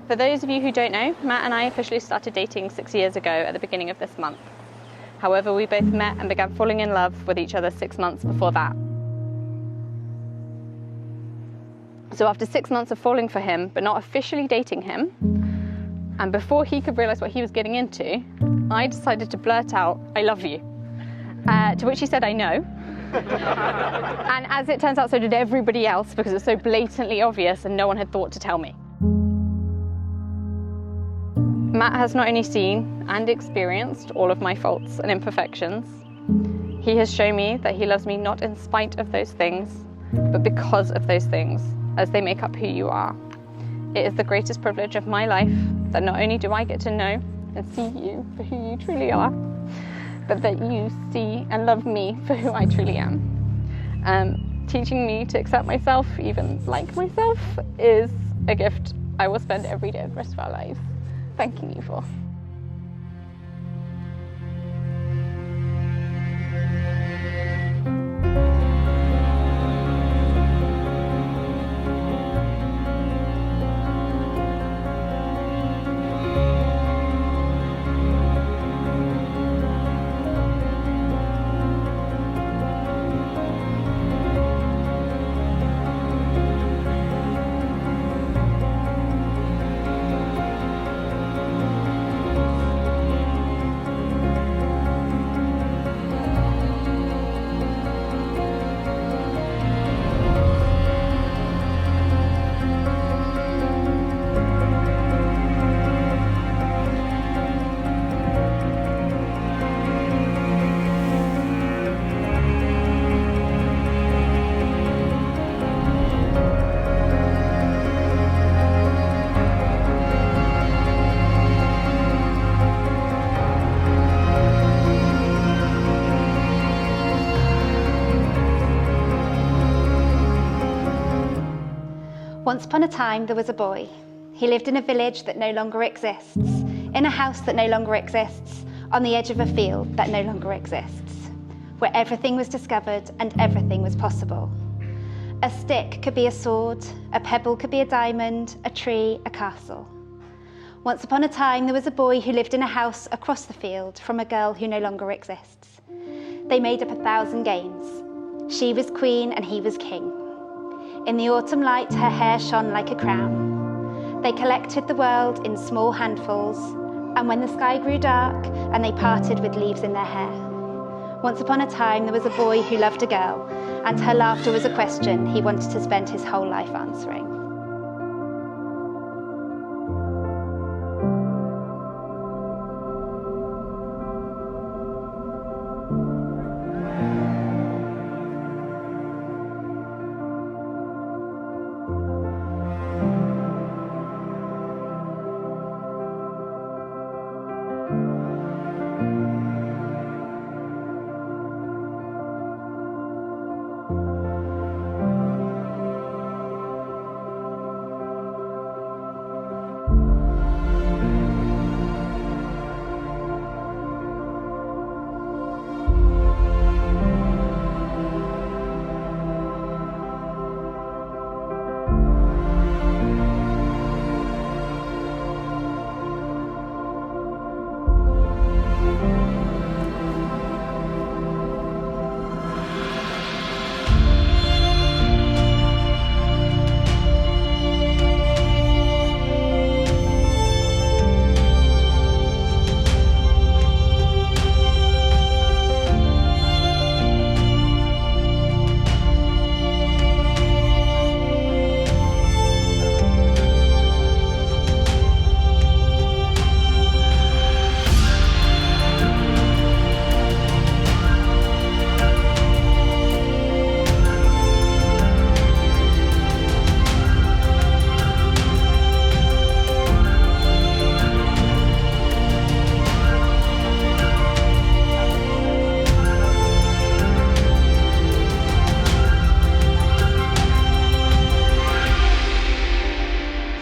For those of you who don't know, Matt and I officially started dating 6 years ago at the beginning of this month. However, we both met and began falling in love with each other 6 months before that. So after 6 months of falling for him, but not officially dating him, and before he could realise what he was getting into, I decided to blurt out, "I love you." To which he said, "I know." And as it turns out, so did everybody else, because it's so blatantly obvious and no one had thought to tell me. Matt has not only seen and experienced all of my faults and imperfections, he has shown me that he loves me not in spite of those things, but because of those things, as they make up who you are. It is the greatest privilege of my life that not only do I get to know and see you for who you truly are, but that you see and love me for who I truly am. Teaching me to accept myself, even like myself, is a gift I will spend every day of the rest of our lives thanking you for. Once upon a time, there was a boy. He lived in a village that no longer exists, in a house that no longer exists, on the edge of a field that no longer exists, where everything was discovered and everything was possible. A stick could be a sword, a pebble could be a diamond, a tree, a castle. Once upon a time, there was a boy who lived in a house across the field from a girl who no longer exists. They made up 1,000 games. She was queen and he was king. In the autumn light, her hair shone like a crown. They collected the world in small handfuls, and when the sky grew dark, and they parted with leaves in their hair. Once upon a time, there was a boy who loved a girl, and her laughter was a question he wanted to spend his whole life answering.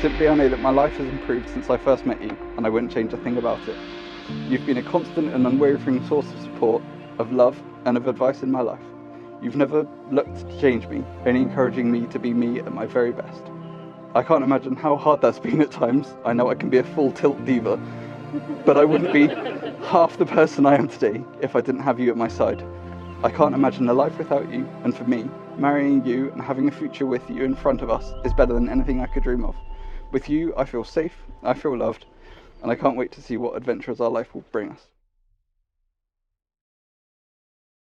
Simply, I know that my life has improved since I first met you, and I wouldn't change a thing about it. You've been a constant and unwavering source of support, of love, and of advice in my life. You've never looked to change me, only encouraging me to be me at my very best. I can't imagine how hard that's been at times. I know I can be a full tilt diva, but I wouldn't be half the person I am today if I didn't have you at my side. I can't imagine a life without you, and for me, marrying you and having a future with you in front of us is better than anything I could dream of. With you, I feel safe, I feel loved, and I can't wait to see what adventures our life will bring us.